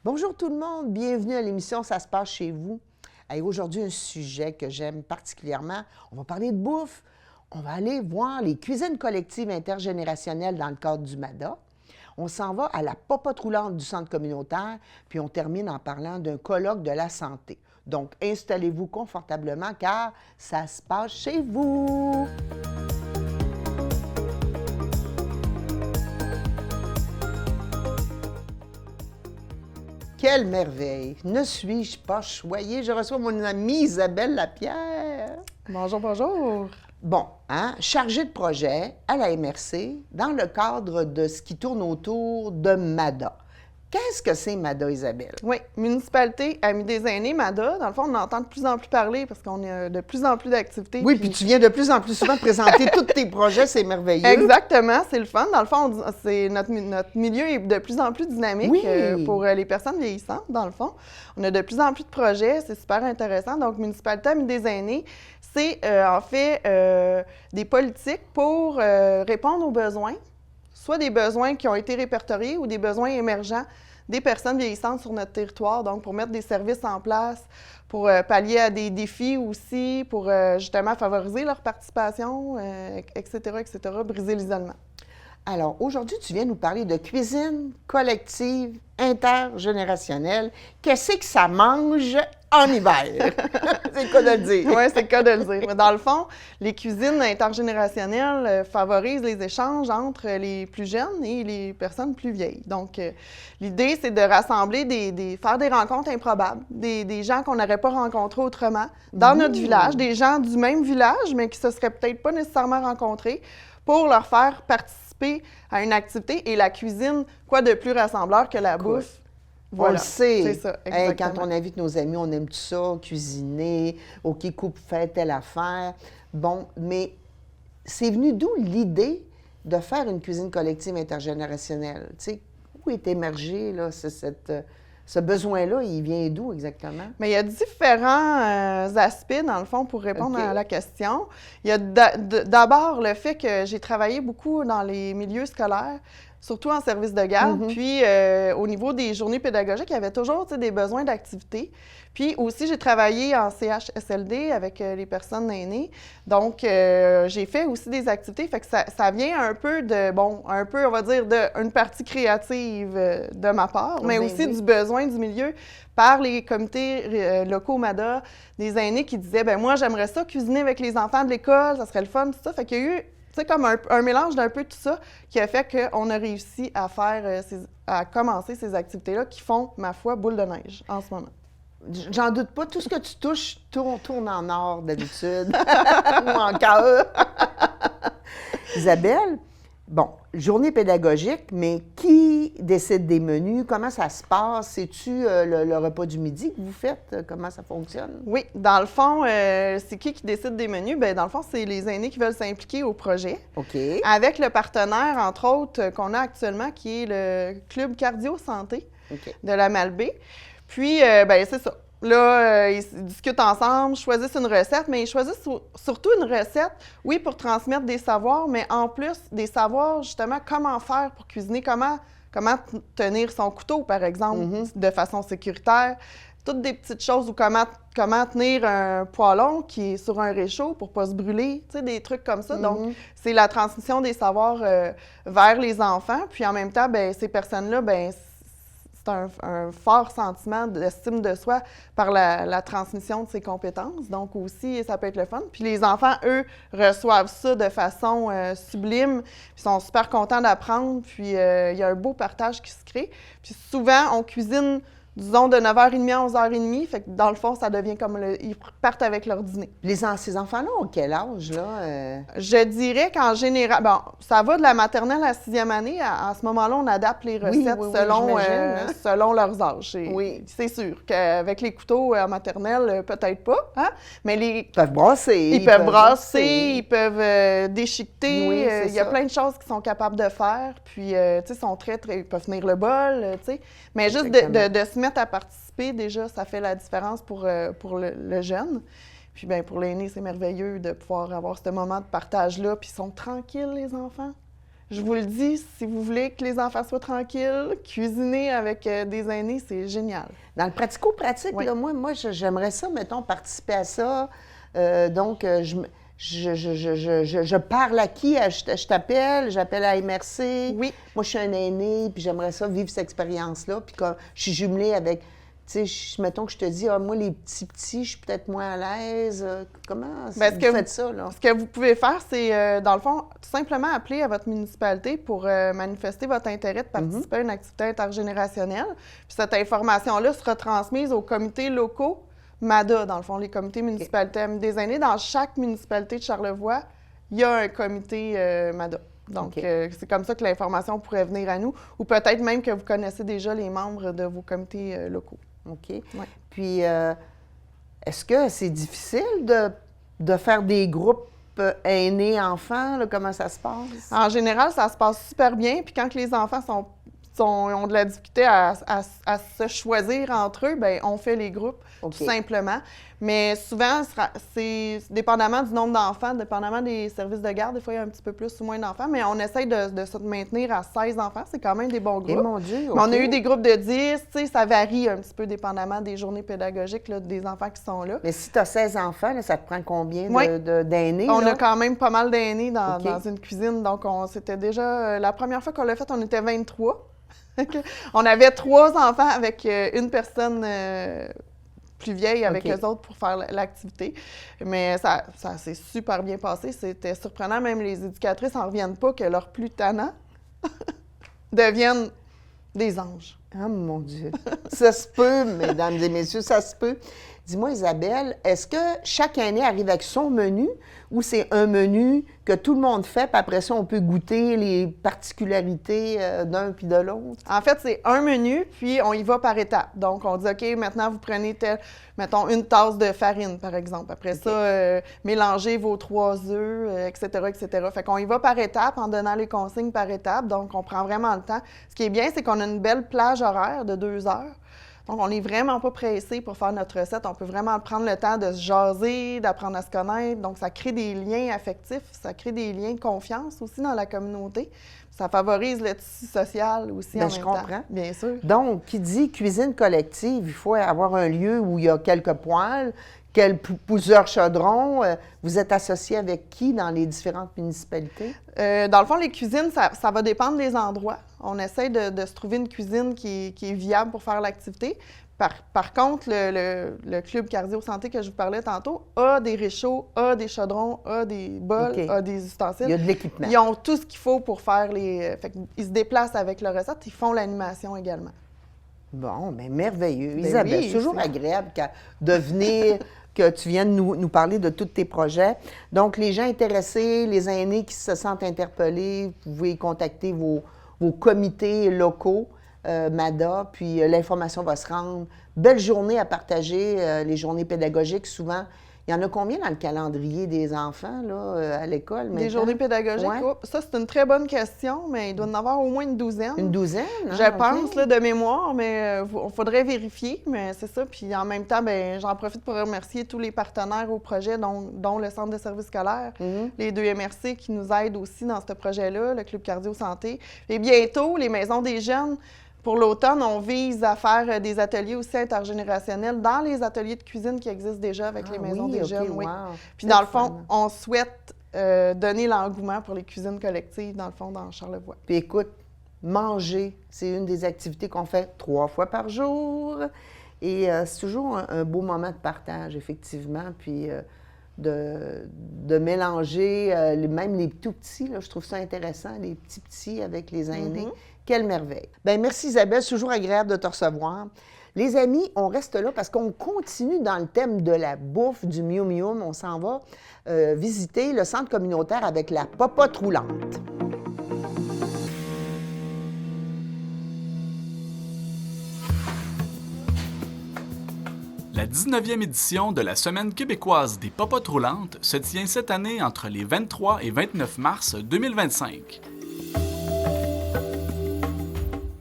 Bonjour tout le monde, bienvenue à l'émission Ça se passe chez vous. Hey, aujourd'hui, un sujet que j'aime particulièrement. On va parler de bouffe. On va aller voir les cuisines collectives intergénérationnelles dans le cadre du MADA. On s'en va à la popote roulante du centre communautaire, puis on termine en parlant d'un colloque de la santé. Donc, installez-vous confortablement car ça se passe chez vous. Quelle merveille! Ne suis-je pas choyée? Je reçois mon amie Isabelle Lapierre. Bonjour, bonjour. Bon, chargée de projet à la MRC dans le cadre de ce qui tourne autour de MADA. Qu'est-ce que c'est MADA, Isabelle? Oui, Municipalité Amis des aînés, MADA. Dans le fond, on entend de plus en plus parler parce qu'on a de plus en plus d'activités. Oui, puis tu viens de plus en plus souvent présenter tous tes projets, c'est merveilleux. Exactement, c'est le fun. Dans le fond, notre milieu est de plus en plus dynamique pour les personnes vieillissantes, dans le fond. On a de plus en plus de projets, c'est super intéressant. Donc, Municipalité Amis des aînés, c'est en fait des politiques pour répondre aux besoins, soit des besoins qui ont été répertoriés ou des besoins émergents des personnes vieillissantes sur notre territoire, donc pour mettre des services en place, pour pallier à des défis aussi, pour justement favoriser leur participation, etc., briser l'isolement. Alors, aujourd'hui, tu viens nous parler de cuisine collective intergénérationnelle. Qu'est-ce que ça mange en hiver? C'est le cas de le dire. Oui, c'est le cas de le dire. Mais dans le fond, les cuisines intergénérationnelles favorisent les échanges entre les plus jeunes et les personnes plus vieilles. Donc, l'idée, c'est de rassembler, faire des rencontres improbables, des gens qu'on n'aurait pas rencontrés autrement dans notre village, des gens du même village, mais qui ne se seraient peut-être pas nécessairement rencontrés, pour leur faire participer à une activité. Et la cuisine, quoi de plus rassembleur que la bouffe? Voilà, on le sait. C'est ça, exactement. Quand on invite nos amis, on aime tout ça, cuisiner, OK, coupe, fait telle affaire. Bon, mais c'est venu d'où l'idée de faire une cuisine collective intergénérationnelle? Tu sais, où est émergé là, ce besoin-là, il vient d'où exactement? Mais il y a différents aspects, dans le fond, pour répondre à la question. Il y a d'abord le fait que j'ai travaillé beaucoup dans les milieux scolaires, surtout en service de garde. Puis, au niveau des journées pédagogiques, il y avait toujours des besoins d'activité. Puis aussi, j'ai travaillé en CHSLD avec les personnes aînées. Donc, j'ai fait aussi des activités. Fait que ça vient un peu on va dire, d'une partie créative de ma part, mais aussi du besoin du milieu par les comités locaux MADA, des aînés qui disaient, ben moi, j'aimerais ça cuisiner avec les enfants de l'école, ça serait le fun, tout ça. Fait qu'il y a eu comme un mélange d'un peu tout ça qui a fait qu'on a réussi à à commencer ces activités-là qui font, ma foi, boule de neige en ce moment. J'en doute pas, tout ce que tu touches tourne en or d'habitude, ou en cœur. Isabelle, bon, journée pédagogique, mais qui décide des menus? Comment ça se passe? C'est-tu le repas du midi que vous faites? Comment ça fonctionne? Oui, dans le fond, c'est qui décide des menus? Bien, dans le fond, c'est les aînés qui veulent s'impliquer au projet. OK. Avec le partenaire, entre autres, qu'on a actuellement, qui est le Club Cardio Santé de la Malbaie. Puis, bien, c'est ça. Là, ils discutent ensemble, choisissent une recette, mais ils choisissent surtout une recette, oui, pour transmettre des savoirs, mais en plus, des savoirs, justement, comment faire pour cuisiner, comment tenir son couteau, par exemple, de façon sécuritaire. Toutes des petites choses, ou comment tenir un poêlon qui est sur un réchaud pour ne pas se brûler, tu sais, des trucs comme ça. Donc, c'est la transmission des savoirs vers les enfants. Puis, en même temps, bien, ces personnes-là, bien, c'est un fort sentiment d'estime de soi par la transmission de ses compétences. Donc aussi, ça peut être le fun. Puis les enfants, eux, reçoivent ça de façon sublime. Ils sont super contents d'apprendre. Puis il y a un beau partage qui se crée. Puis souvent, on cuisine, disons, de 9h30 à 11h30. Fait que dans le fond, ça devient comme ils partent avec leur dîner. Ces enfants-là ont quel âge, là? Je dirais qu'en général, bon, ça va de la maternelle à la 6e année. À ce moment-là, on adapte les recettes selon leurs âges. Oui. C'est sûr qu'avec les couteaux en maternelle, peut-être pas. Hein? Mais ils peuvent brasser. Ils peuvent brasser, ils peuvent déchiqueter. Oui, il y a plein de choses qu'ils sont capables de faire. Puis, tu sais, sont ils peuvent tenir le bol, tu sais. Mais juste de se mettre à participer, déjà, ça fait la différence pour le jeune. Puis bien, pour l'aîné, c'est merveilleux de pouvoir avoir ce moment de partage-là. Puis ils sont tranquilles, les enfants. je vous le dis, si vous voulez que les enfants soient tranquilles, cuisiner avec des aînés, c'est génial. Dans le pratico-pratique, Oui. là, moi, j'aimerais ça, mettons, participer à ça. Donc, je parle à qui? Je t'appelle, j'appelle à MRC. Oui. Moi, je suis un aîné, puis j'aimerais ça vivre cette expérience-là. Puis quand je suis jumelée avec, tu sais, mettons que je te dis, moi, les petits, je suis peut-être moins à l'aise. Comment vous faites ça, là? Ce que vous pouvez faire, c'est, dans le fond, tout simplement appeler à votre municipalité pour manifester votre intérêt de participer à une activité intergénérationnelle. Puis cette information-là sera transmise aux comités locaux MADA, dans le fond, les comités municipalités des aînés. Dans chaque municipalité de Charlevoix, il y a un comité MADA. Donc, c'est comme ça que l'information pourrait venir à nous. Ou peut-être même que vous connaissez déjà les membres de vos comités locaux. OK. Ouais. Puis, est-ce que c'est difficile de faire des groupes aînés-enfants? Là, comment ça se passe? En général, ça se passe super bien. Puis quand que les enfants ont de la difficulté à se choisir entre eux, bien, on fait les groupes, tout simplement. Mais souvent, c'est dépendamment du nombre d'enfants, dépendamment des services de garde, des fois, il y a un petit peu plus ou moins d'enfants, mais on essaye de se maintenir à 16 enfants. C'est quand même des bons groupes. Eh mon Dieu, Mais on a eu des groupes de 10, tu sais, ça varie un petit peu dépendamment des journées pédagogiques là, des enfants qui sont là. Mais si tu as 16 enfants, là, ça te prend combien d'aînés? On a quand même pas mal d'aînés dans une cuisine. Donc, c'était déjà... la première fois qu'on l'a fait, on était 23. On avait 3 enfants avec une personne plus vieille avec eux autres pour faire l'activité. Mais ça s'est super bien passé. C'était surprenant. Même les éducatrices n'en reviennent pas que leurs plus tannants deviennent des anges. Ah, mon Dieu! Ça se peut, mesdames et messieurs, ça se peut. Dis-moi, Isabelle, est-ce que chaque aîné arrive avec son menu ou c'est un menu que tout le monde fait, puis après ça, on peut goûter les particularités d'un puis de l'autre? En fait, c'est un menu, puis on y va par étapes. Donc, on dit, OK, maintenant, vous prenez mettons, une tasse de farine, par exemple. Après ça, mélangez vos 3 œufs, etc., etc. Fait qu'on y va par étapes, en donnant les consignes par étapes. Donc, on prend vraiment le temps. Ce qui est bien, c'est qu'on a une belle plage horaire de 2 heures. Donc, on n'est vraiment pas pressé pour faire notre recette. On peut vraiment prendre le temps de se jaser, d'apprendre à se connaître. Donc, ça crée des liens affectifs, ça crée des liens de confiance aussi dans la communauté. Ça favorise le tissu social aussi en même temps. Je comprends. Bien sûr. Donc, qui dit cuisine collective, il faut avoir un lieu où il y a quelques poêles, plusieurs chaudrons. Vous êtes associé avec qui dans les différentes municipalités? Dans le fond, les cuisines, ça va dépendre des endroits. On essaie de se trouver une cuisine qui est viable pour faire l'activité. Par contre, le club cardio-santé que je vous parlais tantôt a des réchauds, a des chaudrons, a des bols, a des ustensiles. Il y a de l'équipement. Ils ont tout ce qu'il faut pour faire ils se déplacent avec leur recette. Ils font l'animation également. Bon, bien merveilleux. Ben Isabelle, oui, c'est toujours agréable de venir, que tu viennes nous parler de tous tes projets. Donc, les gens intéressés, les aînés qui se sentent interpellés, vous pouvez contacter vos comités locaux, MADA, puis l'information va se rendre. Belle journée à partager, les journées pédagogiques, souvent. Il y en a combien dans le calendrier des enfants là, à l'école maintenant? Des journées pédagogiques? Ouais. Oh, ça, c'est une très bonne question, mais il doit y en avoir au moins une douzaine. Une douzaine? Je pense, là, de mémoire, mais il faudrait vérifier, mais c'est ça. Puis en même temps, bien, j'en profite pour remercier tous les partenaires au projet, dont le Centre de services scolaires, les 2 MRC qui nous aident aussi dans ce projet-là, le Club cardio-santé. Et bientôt, les maisons des jeunes. Pour l'automne, on vise à faire des ateliers aussi intergénérationnels dans les ateliers de cuisine qui existent déjà avec les maisons des jeunes. Oui. Puis dans le fond, on souhaite donner l'engouement pour les cuisines collectives, dans le fond, dans Charlevoix. Puis écoute, manger, c'est une des activités qu'on fait 3 fois par jour. Et c'est toujours un beau moment de partage, effectivement. Puis de mélanger, même les tout petits, là, je trouve ça intéressant, les petits avec les aînés. Quelle merveille. Bien, merci Isabelle, c'est toujours agréable de te recevoir. Les amis, on reste là parce qu'on continue dans le thème de la bouffe, du Miu Mium. On s'en va visiter le centre communautaire avec la popote roulante. La 19e édition de la Semaine québécoise des popotes roulantes se tient cette année entre les 23 et 29 mars 2025.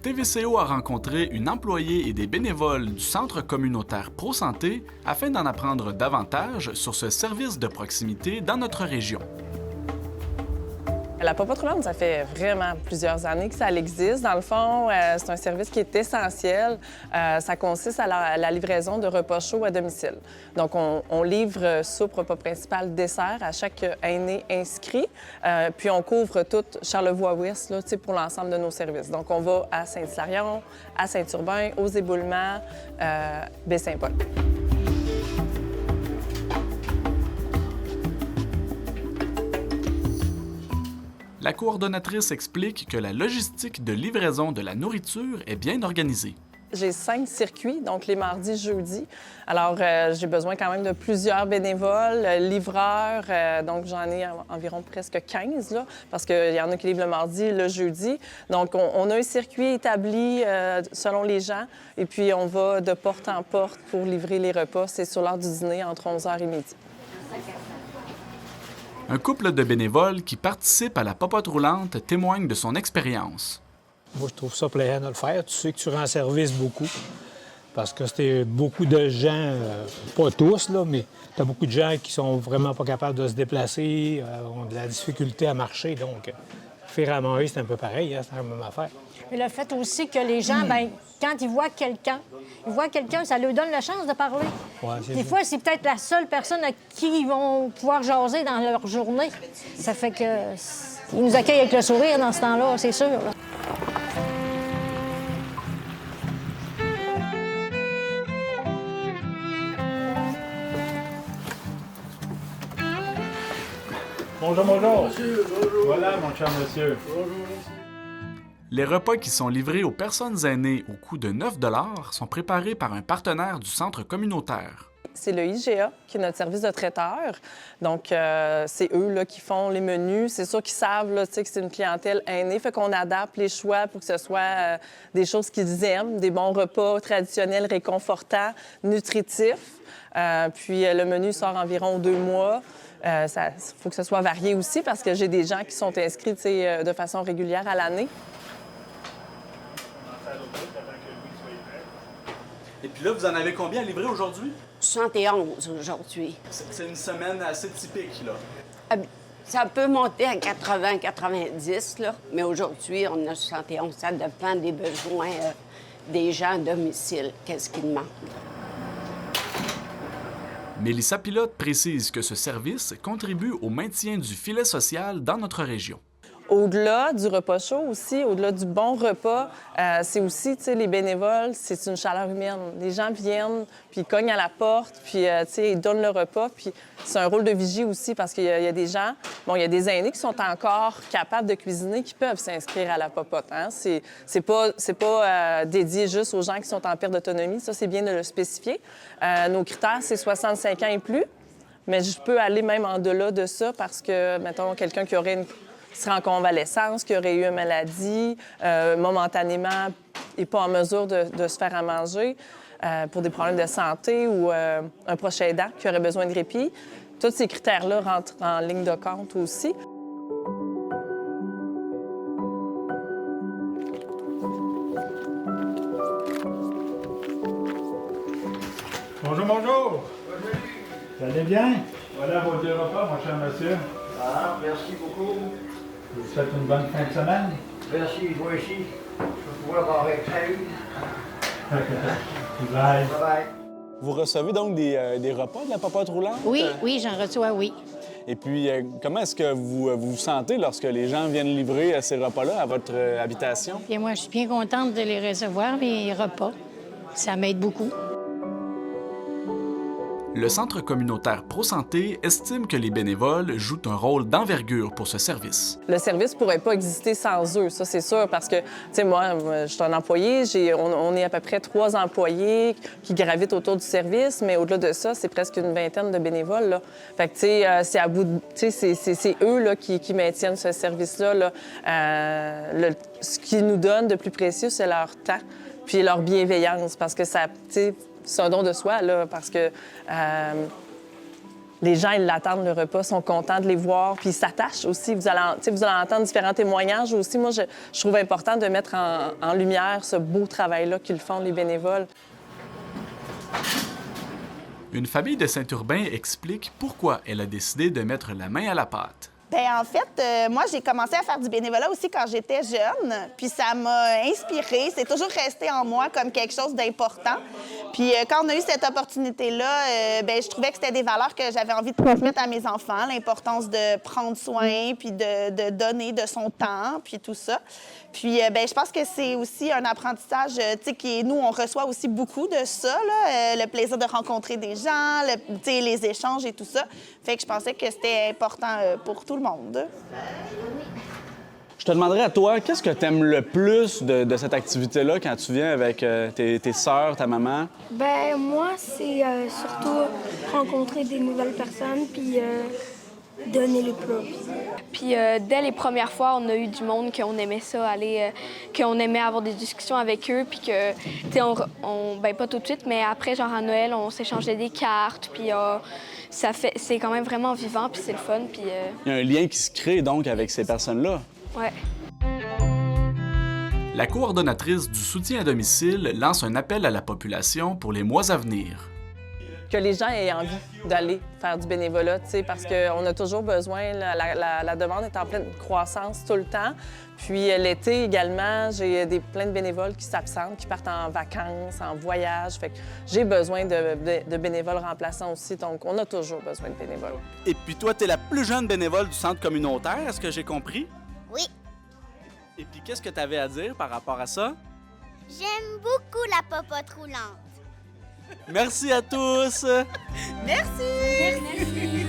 TVCO a rencontré une employée et des bénévoles du Centre communautaire Pro-Santé afin d'en apprendre davantage sur ce service de proximité dans notre région. La popote roulante, ça fait vraiment plusieurs années que ça existe. Dans le fond, c'est un service qui est essentiel. Ça consiste à la livraison de repas chauds à domicile. Donc, on livre soupe, repas principal, dessert à chaque aîné inscrit. Puis, on couvre tout Charlevoix-Ouest là, pour l'ensemble de nos services. Donc, on va à Saint-Hilarion, à Saint-Urbain, aux Éboulements, Baie-Saint-Paul. La coordonnatrice explique que la logistique de livraison de la nourriture est bien organisée. J'ai 5 circuits, donc les mardis, jeudis. Alors, j'ai besoin quand même de plusieurs bénévoles, livreurs. Donc, j'en ai environ presque 15, là, parce qu'il y en a qui livrent le mardi, le jeudi. Donc, on a un circuit établi selon les gens. Et puis, on va de porte en porte pour livrer les repas. C'est sur l'heure du dîner, entre 11h et midi. Un couple de bénévoles qui participent à la popote roulante témoigne de son expérience. Moi, je trouve ça plaisant de le faire. Tu sais que tu rends service beaucoup. Parce que c'était beaucoup de gens, pas tous, là, mais tu as beaucoup de gens qui sont vraiment pas capables de se déplacer, ont de la difficulté à marcher. Donc, faire à manger, c'est un peu pareil, hein, c'est la même affaire. Et le fait aussi que les gens, bien, quand ils voient quelqu'un, ça leur donne la chance de parler. Ouais, Des fois, c'est peut-être la seule personne à qui ils vont pouvoir jaser dans leur journée. Ça fait que ils nous accueillent avec le sourire dans ce temps-là, c'est sûr. Là. Bonjour, bonjour. Monsieur, bonjour. Voilà, mon cher monsieur. Bonjour. Les repas qui sont livrés aux personnes aînées au coût de 9 $ sont préparés par un partenaire du centre communautaire. C'est le IGA, qui est notre service de traiteur. Donc, c'est eux là, qui font les menus. C'est sûr qu'ils savent là, que c'est une clientèle aînée. Fait qu'on adapte les choix pour que ce soit des choses qu'ils aiment, des bons repas traditionnels, réconfortants, nutritifs. Puis, le menu sort environ 2 mois. Il faut que ce soit varié aussi parce que j'ai des gens qui sont inscrits de façon régulière à l'année. Et puis là, vous en avez combien à livrer aujourd'hui? 71 aujourd'hui. C'est une semaine assez typique, là. Ça peut monter à 80-90, là, mais aujourd'hui, on a 71. Ça dépend des besoins des gens à domicile, qu'est-ce qu'ils demandent. Mélissa Pilote précise que ce service contribue au maintien du filet social dans notre région. Au-delà du repas chaud aussi, au-delà du bon repas, c'est aussi, tu sais, les bénévoles, c'est une chaleur humaine. Les gens viennent, puis ils cognent à la porte, puis, tu sais, ils donnent le repas. Puis c'est un rôle de vigie aussi parce qu'il y a des gens, bon, il y a des aînés qui sont encore capables de cuisiner, qui peuvent s'inscrire à la popote. Hein? C'est pas dédié juste aux gens qui sont en perte d'autonomie. Ça, c'est bien de le spécifier. Nos critères, c'est 65 ans et plus, mais je peux aller même en delà de ça parce que, mettons, quelqu'un qui serait en convalescence, qui aurait eu une maladie, momentanément n'est pas en mesure de se faire à manger pour des problèmes de santé ou un proche aidant qui aurait besoin de répit. Tous ces critères-là rentrent en ligne de compte aussi. Bonjour, bonjour. Vous allez bien? Voilà vos 2 repas, mon cher monsieur. Ah, merci beaucoup. Je vous souhaite une bonne fin de semaine. Merci, vous aussi. Je vais pouvoir avoir avec salut. Bye. Bye-bye. Vous recevez donc des repas de la popote roulante? Oui, j'en reçois, oui. Et puis, comment est-ce que vous vous sentez lorsque les gens viennent livrer ces repas-là à votre habitation? Bien, moi, je suis bien contente de les recevoir, les repas. Ça m'aide beaucoup. Le Centre communautaire Pro-Santé estime que les bénévoles jouent un rôle d'envergure pour ce service. Le service ne pourrait pas exister sans eux, ça c'est sûr, parce que, tu sais, moi, je suis un employé, on est à peu près 3 employés qui gravitent autour du service, mais au-delà de ça, c'est presque une vingtaine de bénévoles, là. Fait que, tu sais, c'est à bout de... Tu sais, c'est eux, là, qui maintiennent ce service-là, là. Ce qu'ils nous donnent de plus précieux, c'est leur temps, puis leur bienveillance, parce que ça, tu sais, c'est un don de soi, là, parce que les gens, ils l'attendent, le repas, sont contents de les voir, puis ils s'attachent aussi. Vous allez entendre différents témoignages aussi. Moi, je trouve important de mettre en lumière ce beau travail-là qu'ils font, les bénévoles. Une famille de Saint-Urbain explique pourquoi elle a décidé de mettre la main à la pâte. Bien, en fait, moi, j'ai commencé à faire du bénévolat aussi quand j'étais jeune, puis ça m'a inspirée. C'est toujours resté en moi comme quelque chose d'important. Puis quand on a eu cette opportunité-là, je trouvais que c'était des valeurs que j'avais envie de transmettre à mes enfants, l'importance de prendre soin, puis de donner de son temps, puis tout ça. Puis, je pense que c'est aussi un apprentissage, tu sais, qui nous, on reçoit aussi beaucoup de ça, là, le plaisir de rencontrer des gens, tu sais, les échanges et tout ça. Fait que je pensais que c'était important pour tout le monde. Je te demanderais à toi, qu'est-ce que tu aimes le plus de cette activité-là quand tu viens avec tes sœurs, ta maman? Ben moi, c'est surtout rencontrer des nouvelles personnes, puis donner les plats. Puis dès les premières fois, on a eu du monde qu'on aimait ça, qu'on aimait avoir des discussions avec eux, puis que, tu sais, pas tout de suite, mais après, genre à Noël, on s'échangeait des cartes, puis c'est quand même vraiment vivant, puis c'est le fun, puis... Il y a un lien qui se crée, donc, avec ces personnes-là. Ouais. La coordonnatrice du soutien à domicile lance un appel à la population pour les mois à venir. Que les gens aient envie d'aller faire du bénévolat, tu sais, parce qu'on a toujours besoin, la demande est en pleine croissance tout le temps. Puis l'été également, j'ai plein de bénévoles qui s'absentent, qui partent en vacances, en voyage. Fait que j'ai besoin de bénévoles remplaçants aussi, donc on a toujours besoin de bénévoles. Et puis toi, tu es la plus jeune bénévole du centre communautaire, est-ce que j'ai compris? Oui. Et puis qu'est-ce que tu avais à dire par rapport à ça? J'aime beaucoup la popote roulante. Merci à tous! Merci! Merci!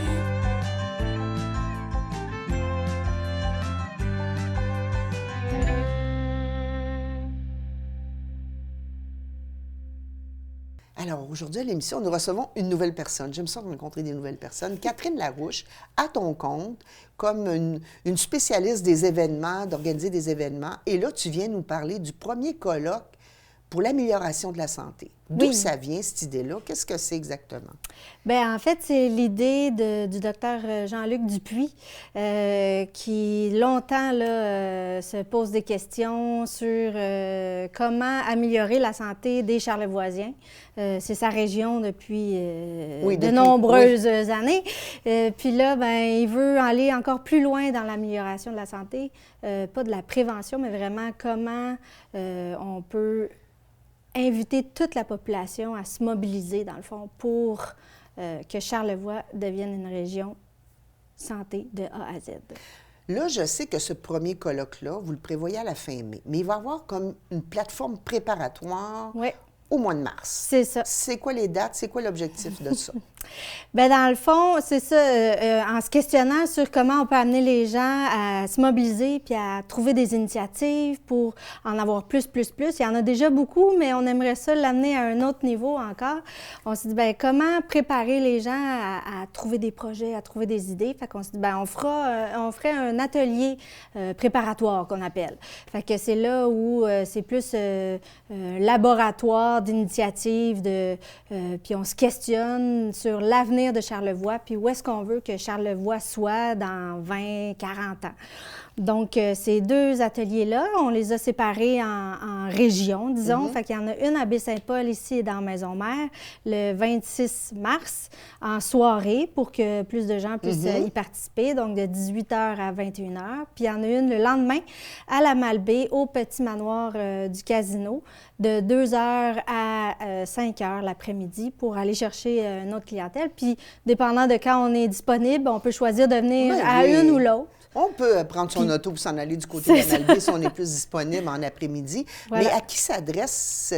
Alors, aujourd'hui, à l'émission, nous recevons une nouvelle personne. J'aime ça rencontrer des nouvelles personnes. Catherine Larouche, à ton compte, comme une spécialiste des événements, d'organiser des événements. Et là, tu viens nous parler du premier colloque pour l'amélioration de la santé. D'où ça vient, cette idée-là? Qu'est-ce que c'est exactement? Bien, en fait, c'est l'idée du docteur Jean-Luc Dupuis qui, longtemps, là, se pose des questions sur comment améliorer la santé des Charlevoisiens. C'est sa région depuis de nombreuses années. Puis là, bien, il veut aller encore plus loin dans l'amélioration de la santé, pas de la prévention, mais vraiment comment on peut inviter toute la population à se mobiliser, dans le fond, pour que Charlevoix devienne une région santé de A à Z. Là, je sais que ce premier colloque-là, vous le prévoyez à la fin mai, mais il va y avoir comme une plateforme préparatoire au mois de mars. C'est ça. C'est quoi les dates? C'est quoi l'objectif de ça? Bien, dans le fond, c'est ça, en se questionnant sur comment on peut amener les gens à se mobiliser puis à trouver des initiatives pour en avoir plus. Il y en a déjà beaucoup, mais on aimerait ça l'amener à un autre niveau encore. On s'est dit, bien, comment préparer les gens à trouver des projets, à trouver des idées? Fait qu'on s'est dit, bien, on ferait un atelier préparatoire qu'on appelle. Fait que c'est là où c'est plus laboratoire d'initiatives, puis on se questionne sur l'avenir de Charlevoix, puis où est-ce qu'on veut que Charlevoix soit dans 20, 40 ans. Donc, ces deux ateliers-là, on les a séparés en régions, disons. Fait qu'il y en a une à Baie-Saint-Paul, ici, dans Maisonneuve, le 26 mars, en soirée, pour que plus de gens puissent y participer, donc de 18h à 21h. Puis il y en a une le lendemain, à la Malbaie, au Petit Manoir du Casino, de 2h à 5h l'après-midi, pour aller chercher une autre clientèle. Puis, dépendant de quand on est disponible, on peut choisir de venir à une ou l'autre. On peut prendre son auto pour s'en aller du côté de la Malbaie si on est plus disponible en après-midi. Voilà. Mais à qui s'adressent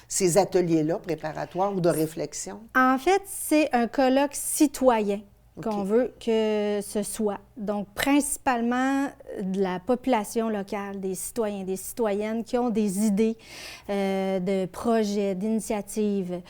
ces ateliers-là préparatoires ou de réflexion? En fait, c'est un colloque citoyen qu'on veut que ce soit. Donc, principalement de la population locale, des citoyens, des citoyennes qui ont des idées de projets, d'initiatives.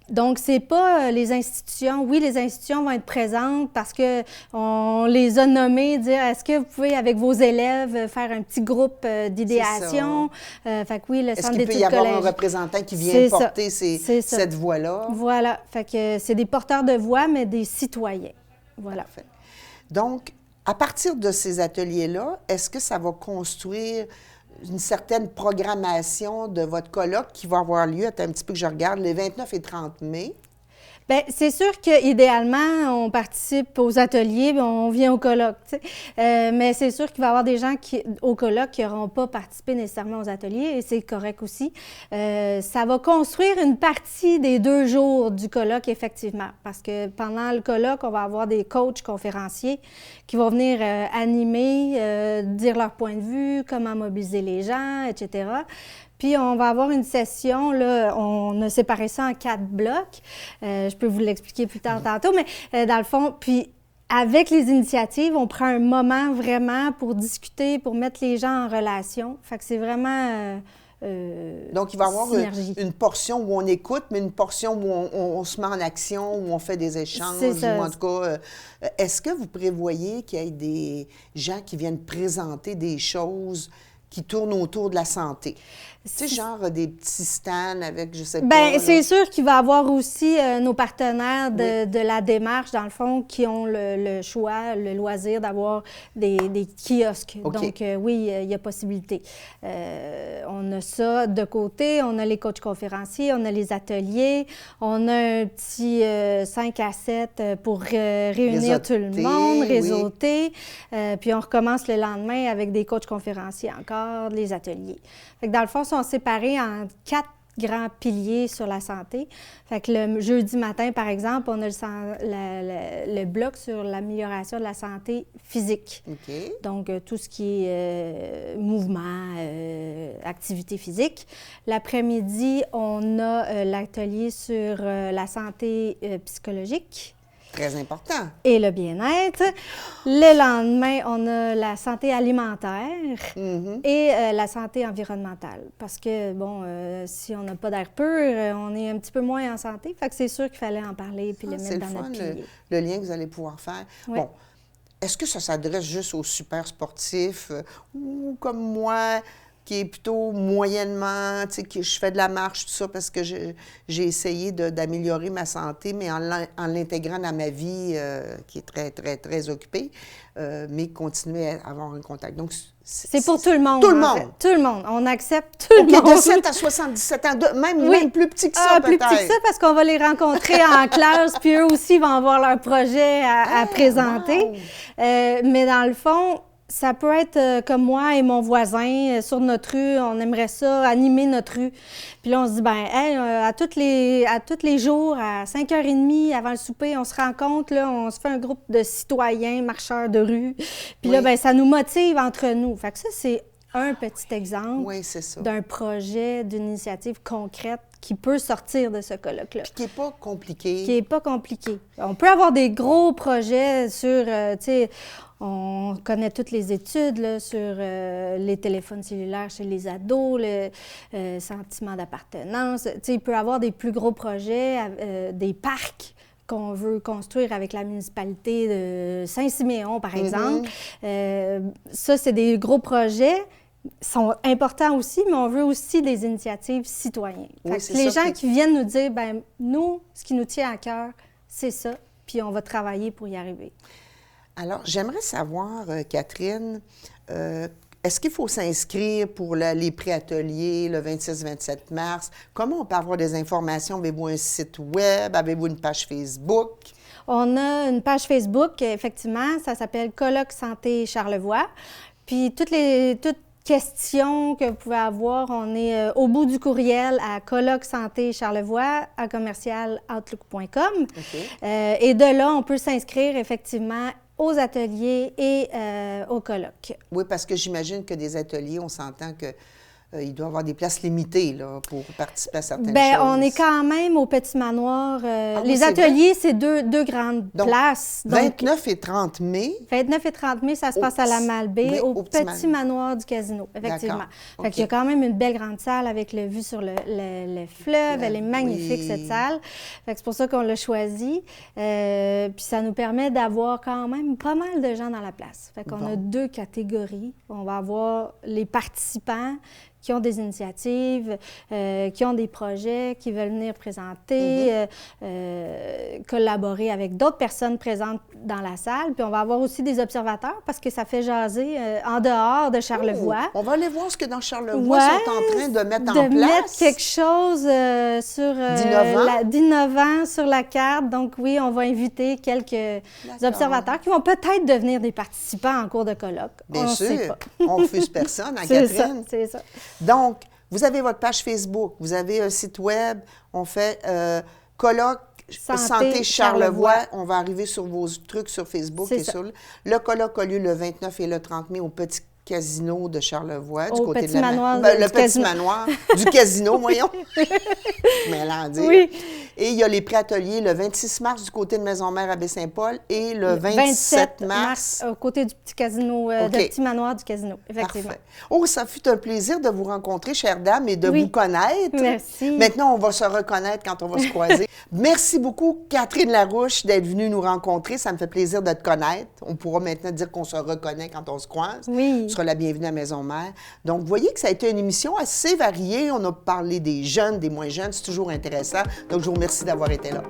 Donc, c'est pas les institutions. Oui, les institutions vont être présentes parce qu'on les a nommées, dire est-ce que vous pouvez, avec vos élèves, faire un petit groupe d'idéation? Fait que oui, le centre d'études collège. Est-ce qu'il peut y avoir un représentant qui vient porter cette voix-là? Voilà. Fait que c'est des porteurs de voix, mais des citoyens. Voilà. Parfait. Donc, à partir de ces ateliers-là, est-ce que ça va construire une certaine programmation de votre colloque qui va avoir lieu, attends un petit peu que je regarde, les 29 et 30 mai? Bien, c'est sûr qu'idéalement, on participe aux ateliers, bien, on vient au colloque. Mais c'est sûr qu'il va y avoir des gens au colloque qui n'auront pas participé nécessairement aux ateliers, et c'est correct aussi. Ça va construire une partie des 2 jours du colloque, effectivement, parce que pendant le colloque, on va avoir des coachs conférenciers qui vont venir animer, dire leur point de vue, comment mobiliser les gens, etc. Puis, on va avoir une session, là, on a séparé ça en 4 blocs. Je peux vous l'expliquer plus tard tantôt, mais dans le fond, puis avec les initiatives, on prend un moment vraiment pour discuter, pour mettre les gens en relation. Fait que c'est vraiment donc, il va y avoir synergie. une portion où on écoute, mais une portion où on se met en action, où on fait des échanges. C'est ça. Ou en tout cas, est-ce que vous prévoyez qu'il y ait des gens qui viennent présenter des choses qui tournent autour de la santé? Tu sais, genre des petits stands avec, je sais pas... Bien, c'est sûr qu'il va y avoir aussi nos partenaires de la démarche, dans le fond, qui ont le choix, le loisir d'avoir des kiosques. Okay. Donc, oui, il y a possibilité. On a ça de côté, on a les coachs conférenciers, on a les ateliers, on a un petit 5 à 7 pour réunir tout le monde, réseauter. Puis on recommence le lendemain avec des coachs conférenciers encore, les ateliers. Fait que dans le fond, sont séparés en 4 grands piliers sur la santé. Fait que le jeudi matin, par exemple, on a le bloc sur l'amélioration de la santé physique. Okay. Donc, tout ce qui est mouvement, activité physique. L'après-midi, on a l'atelier sur la santé psychologique. Très important. Et le bien-être. Le lendemain, on a la santé alimentaire et la santé environnementale. Parce que, bon, si on n'a pas d'air pur, on est un petit peu moins en santé. Fait que c'est sûr qu'il fallait en parler puis le mettre dans notre pilier. Le lien que vous allez pouvoir faire. Oui. Bon, est-ce que ça s'adresse juste aux super sportifs ou comme moi, qui est plutôt moyennement, tu sais, que je fais de la marche, tout ça, parce que j'ai essayé d'améliorer ma santé, mais en l'intégrant dans ma vie, qui est très, très, très occupée, mais continuer à avoir un contact. Donc, c'est pour tout le monde. Tout le monde. En fait. Tout le monde. On accepte tout le monde. OK, de 7 à 77 ans, même plus petit que ça, peut-être. Plus petit que ça, parce qu'on va les rencontrer en classe, puis eux aussi vont avoir leur projet à présenter. Wow. Mais dans le fond, ça peut être comme moi et mon voisin sur notre rue. On aimerait ça, animer notre rue. Puis là, on se dit, bien, hey, à tous les jours, à 5h30 avant le souper, on se rencontre, là, on se fait un groupe de citoyens, marcheurs de rue. Puis là, bien, ça nous motive entre nous. Fait que ça, c'est un petit exemple d'un projet, d'une initiative concrète qui peut sortir de ce colloque-là. Puis qui n'est pas compliqué. Qui n'est pas compliqué. On peut avoir des gros projets sur, tu sais, on connaît toutes les études là, sur les téléphones cellulaires chez les ados, le sentiment d'appartenance. Tu sais, il peut y avoir des plus gros projets, des parcs qu'on veut construire avec la municipalité de Saint-Siméon, par exemple. Ça, c'est des gros projets. Sont importants aussi, mais on veut aussi des initiatives citoyennes. Oui, les gens qui viennent nous dire, bien, nous, ce qui nous tient à cœur, c'est ça, puis on va travailler pour y arriver. Alors, j'aimerais savoir, Catherine, est-ce qu'il faut s'inscrire pour les pré-ateliers le 26-27 mars? Comment on peut avoir des informations? Avez-vous un site web? Avez-vous une page Facebook? On a une page Facebook, effectivement, ça s'appelle Colloque Santé Charlevoix. Puis toutes questions que vous pouvez avoir, on est au bout du courriel à colloquesantécharlevoix@outlook.com. Et de là, on peut s'inscrire effectivement aux ateliers et au colloque. Oui, parce que j'imagine que des ateliers, on s'entend que il doit y avoir des places limitées là, pour participer à certaines choses. On est quand même au Petit Manoir. Les ateliers, c'est deux grandes places. Donc, 29 et 30 mai. 29 et 30 mai, ça se passe à la Malbaie, au Petit Manoir du Casino, effectivement. Fait qu'il y a quand même une belle grande salle avec le vue sur le fleuve. Elle est magnifique, cette salle. Fait que c'est pour ça qu'on l'a choisie. Puis ça nous permet d'avoir quand même pas mal de gens dans la place. Fait qu'on a 2 catégories. On va avoir les participants qui ont des initiatives, qui ont des projets, qui veulent venir présenter, collaborer avec d'autres personnes présentes dans la salle. Puis on va avoir aussi des observateurs parce que ça fait jaser en dehors de Charlevoix. On va aller voir ce que dans Charlevoix sont en train de mettre en place. De mettre quelque chose d'innovant sur la carte. Donc oui, on va inviter quelques observateurs qui vont peut-être devenir des participants en cours de colloque. Bien sûr, sait pas. on refuse personne, hein, Catherine? C'est ça. Donc, vous avez votre page Facebook, vous avez un site web, on fait colloque Santé Charlevoix. On va arriver sur vos trucs sur Facebook et sur le colloque a lieu le 29 et le 30 mai au Petit Casino de Charlevoix, du côté de la manoir le petit manoir du casino, voyons. Mélandier. Oui. Et il y a les pré-ateliers le 26 mars du côté de Maisonneuve à Baie-Saint-Paul et le 27 mars au côté du petit casino, du petit manoir du casino, effectivement. Parfait. Oh, ça fut un plaisir de vous rencontrer, chère dame, et de vous connaître. Merci. Maintenant, on va se reconnaître quand on va se croiser. Merci beaucoup, Catherine Larouche, d'être venue nous rencontrer. Ça me fait plaisir de te connaître. On pourra maintenant dire qu'on se reconnaît quand on se croise. Oui. Tu seras la bienvenue à Maison-Mère. Donc, vous voyez que ça a été une émission assez variée. On a parlé des jeunes, des moins jeunes. C'est toujours intéressant. Donc, je vous remercie d'avoir été là.